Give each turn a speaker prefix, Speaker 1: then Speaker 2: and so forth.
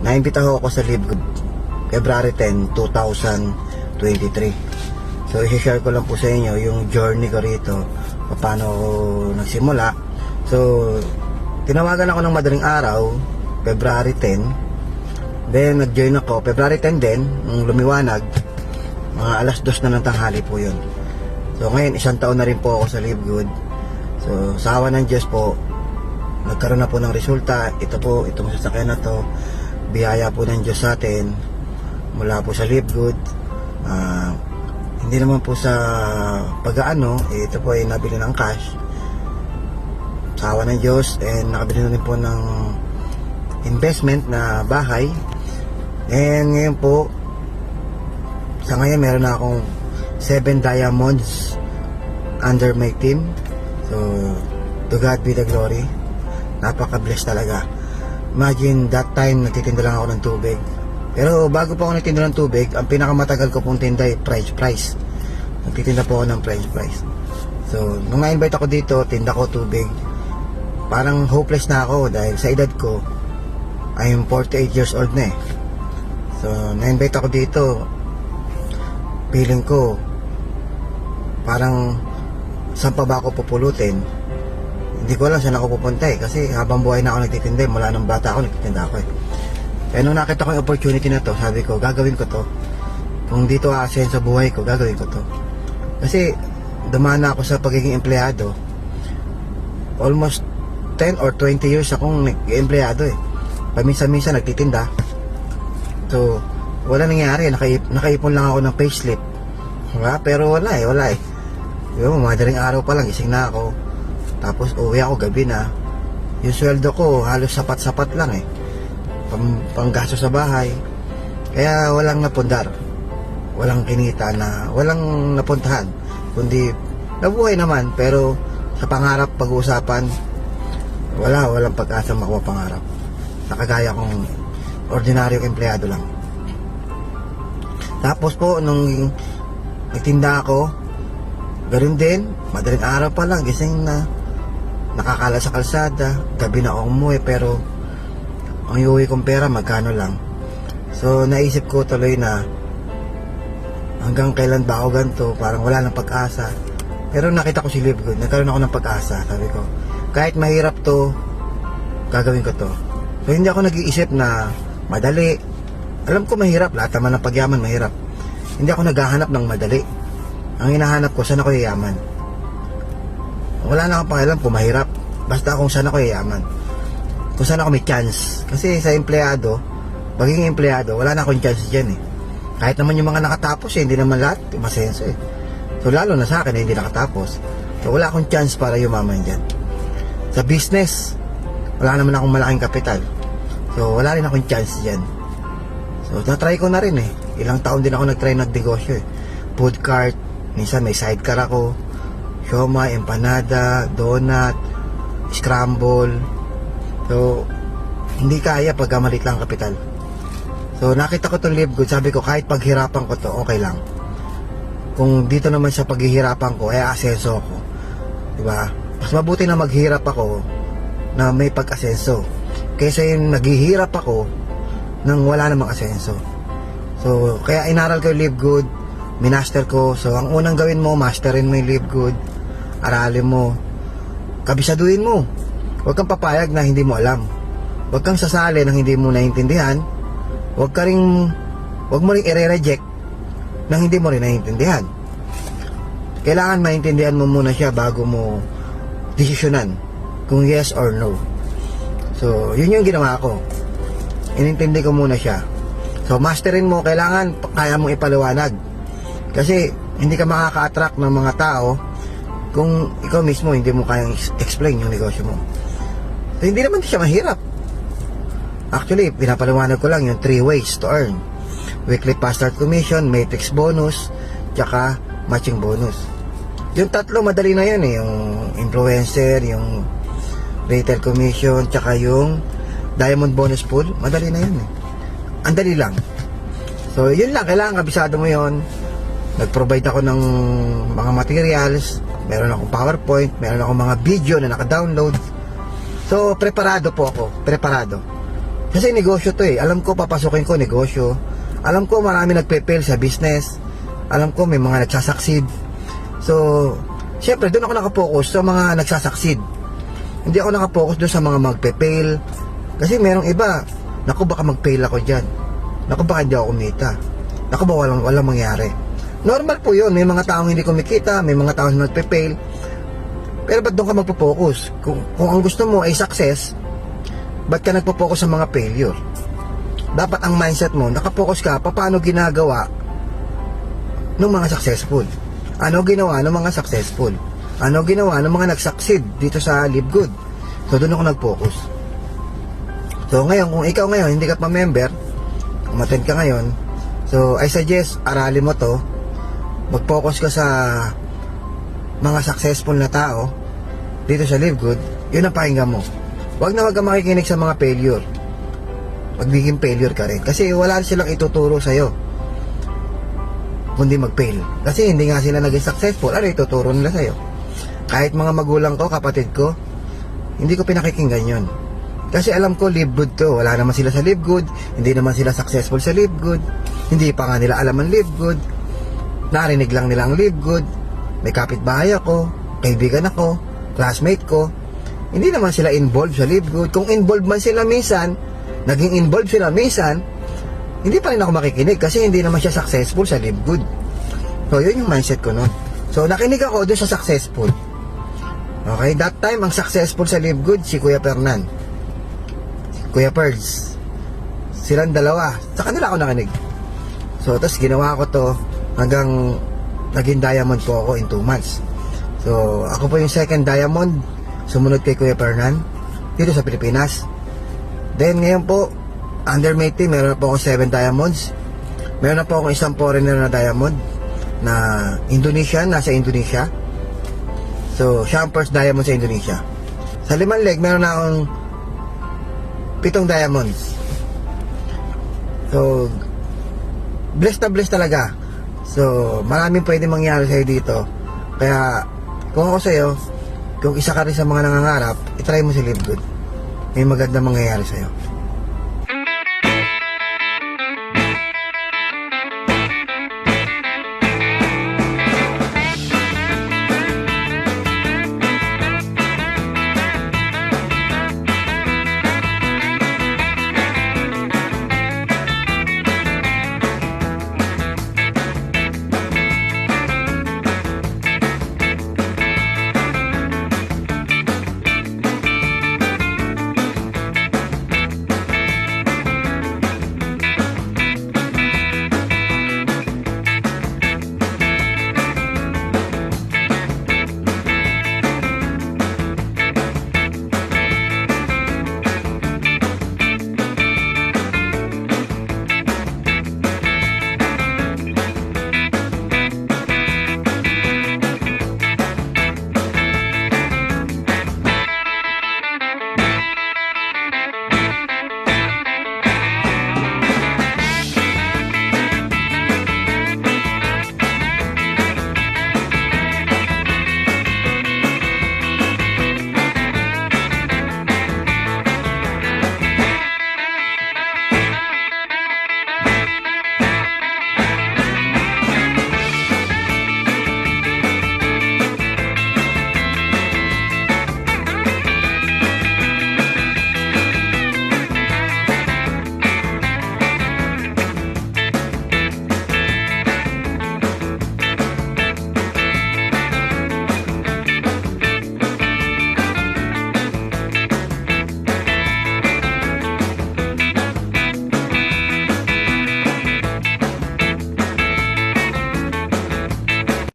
Speaker 1: Naimbita ako sa Live Good February 10, 2023. So i-share ko lang po sa inyo yung journey ko rito, paano ako nagsimula. So tinawagan ako ng madaling araw, February 10. Then nag-join ako February 10 din, nung lumiwanag, mga alas 2 na ng tanghali po yun. So ngayon, 1 taon na rin po ako sa Live Good. So sa awa ng Diyos po, nagkaroon na po ng resulta. Ito po, itong sasakyan na to, biyaya po ng Diyos sa atin mula po sa Live Good. Hindi naman po sa pag-aano, ito po ay nabili ng cash sa awa ng Diyos, and nakabili na rin po ng investment na bahay. And ngayon po, sa ngayon meron na akong 7 diamonds under my team. So to God be the glory. Napaka-bless talaga. Imagine that time nagtitinda lang ako ng tubig. Pero bago pa ako nagtinda ng tubig, ang pinakamatagal ko pong tinda ay French fries. Nagtitinda po ako ng French fries. So nung na-invite ako dito, tinda ko tubig. Parang hopeless na ako dahil sa edad ko, I'm 48 years old na eh. So na-invite ako dito, feeling ko parang saan pa ba ako pupulutin. Hindi ko alam saan ako pupunta eh, kasi habang buhay na ako nagtitinda, mula nung bata ako nagtitinda ako eh. Kaya nung nakita ko yung opportunity na to, sabi ko gagawin ko to. Kung dito aasen sa buhay ko, gagawin ko to. Kasi dumaan na ako sa pagiging empleyado. Almost 10 or 20 years akong empleyado eh. Paminsan-minsan nagtitinda. So wala nangyari, nakaipon lang ako ng payslip. Pero wala eh. Yung madaling araw pa lang, gising na ako. Tapos uwi ako gabi na. Yung sweldo ko halos sapat-sapat lang eh, panggasto sa bahay. Kaya walang napundar, walang kinita na, walang napuntahan, kundi nabuhay naman. Pero sa pangarap pag-uusapan, walang pag-asa makuha pangarap. Nakagaya kong ordinaryong empleyado lang. Tapos po nung nagtinda ako, ganoon din, madaling araw pa lang, gising na, nakakala sa kalsada, gabi na ako umuwi, pero ang iuwi kong pera magkano lang. So naisip ko tuloy na hanggang kailan ba ako ganito, parang wala nang pag-asa. Pero nakita ko si Live Good, nagkaroon ako ng pag-asa. Sabi ko, kahit mahirap to, gagawin ko to. So hindi ako nag-iisip na madali. Alam ko mahirap, lahat naman ng pagyaman mahirap. Hindi ako naghahanap ng madali. Ang hinahanap ko, saan ako yayaman. Wala na akong pakialam kung mahirap, basta kung saan ako yayaman, kung saan ako may chance. Kasi sa empleyado, magiging empleyado, wala na akong chance dyan eh. Kahit naman yung mga nakatapos eh, hindi naman lahat masenso eh. So lalo na sa akin eh, hindi nakatapos. So wala akong chance para yumaman dyan. Sa business, wala naman akong malaking kapital. So wala rin akong chance dyan. So na-try ko na rin eh. Ilang taon din ako nag-try ng-negosyo eh. Food cart, minsan may sidecar ako, siomai, empanada, donut, scramble. So hindi kaya pagka maliit lang kapital. So nakita ko itong Live Good, sabi ko kahit paghirapan ko to, okay lang. Kung dito naman sa paghihirapan ko, asenso ko, diba? Mas mabuti na maghirap ako na may pag-asenso kaysa yung naghihirap ako nang wala namang asenso. So kaya inaral ko yung Live Good, minaster ko. So ang unang gawin mo, masterin mo yung Live Good, aralin mo, kabisaduhin mo. Huwag kang papayag na hindi mo alam, huwag kang sasali ng hindi mo naiintindihan. Huwag mo rin i-reject nang hindi mo rin naiintindihan. Kailangan maintindihan mo muna siya bago mo desisyonan kung yes or no. So yun yung ginawa ko, inintindi ko muna siya. So masterin mo, kailangan kaya mong ipaliwanag. Kasi hindi ka makaka-attract ng mga tao kung ikaw mismo hindi mo kayang explain yung negosyo mo. So hindi naman siya mahirap. Actually, pinapaliwanag ko lang yung 3 ways to earn: weekly fast start commission, matrix bonus, tsaka matching bonus. Yung tatlo madali na yun eh. Yung influencer, yung retail commission, tsaka yung diamond bonus pool, madali na yun eh. Ang dali lang. So yun lang, kailangan kabisado mo yun. Nag-provide ako ng mga materials, meron akong PowerPoint, meron akong mga video na naka-download. So preparado po ako, preparado. Kasi negosyo to eh. Alam ko papasukin ko negosyo. Alam ko marami nagpe-fail sa business. Alam ko may mga nagsasucceed. So, syempre doon ako nakapokus sa mga nagsasucceed. Hindi ako nakapokus doon sa mga magpe-fail. Kasi merong iba, naku baka mag-fail ako dyan. Naku baka hindi ako kumita. Naku baka walang mangyari. Normal po yun. May mga taong hindi kumikita, may mga taong nagpe-fail. Pero ba't doon ka magpo-focus? Kung ang gusto mo ay success, ba't ka nagpo-focus sa mga failure? Dapat ang mindset mo, nakapokus ka paano ginagawa ng mga successful. Ano ginawa ng mga successful? Ano ginawa ng mga nag-succeed dito sa Live Good? So doon ako nag-focus. So ngayon, kung ikaw ngayon hindi ka pa member, umattend ka ngayon, so I suggest aralin mo to. Mag-focus ka sa mga successful na tao dito sa Live Good. Yun ang pakinggan mo. Huwag na kang makikinig sa mga failure. Magiging failure ka rin. Kasi wala silang ituturo sa'yo kundi mag-fail. Kasi hindi nga sila naging successful. Ano ituturo nila sa'yo? Kahit mga magulang ko, kapatid ko, hindi ko pinakikinggan yun. Kasi alam ko, Live Good to. Wala naman sila sa Live Good. Hindi naman sila successful sa Live Good. Hindi pa nga nila alam ang Live Good. Narinig lang nila ang Live Good. May kapitbahay ako, kaibigan ako, classmate ko. Hindi naman sila involved sa Live Good. Kung involved man sila minsan, naging involved sila minsan, hindi pa rin ako makikinig kasi hindi naman siya successful sa Live Good. So, yun yung mindset ko nun. So, nakinig ako doon sa successful. Okay, that time, ang successful sa Live Good, si Kuya Fernan. Si Kuya Perds. Silang dalawa. Sa kanila ako nakinig. So, tapos ginawa ko to hanggang naging diamond po ako in 2 months. So, ako po yung second diamond sumunod kay Kuya Fernan dito sa Pilipinas. Then, ngayon po, under my team, meron na po akong 7 diamonds. Meron na po akong isang foreigner na diamond na Indonesian, nasa Indonesia. So, siya ang first diamond sa Indonesia. Sa 5 leg, meron na akong 7 diamonds. So, blessed na blessed talaga. So, maraming pwede mangyari sa'yo dito. Kaya, kung ako sa'yo, kung isa ka rin sa mga nangangarap, itry mo si Live Good. May maganda mangyayari sa'yo.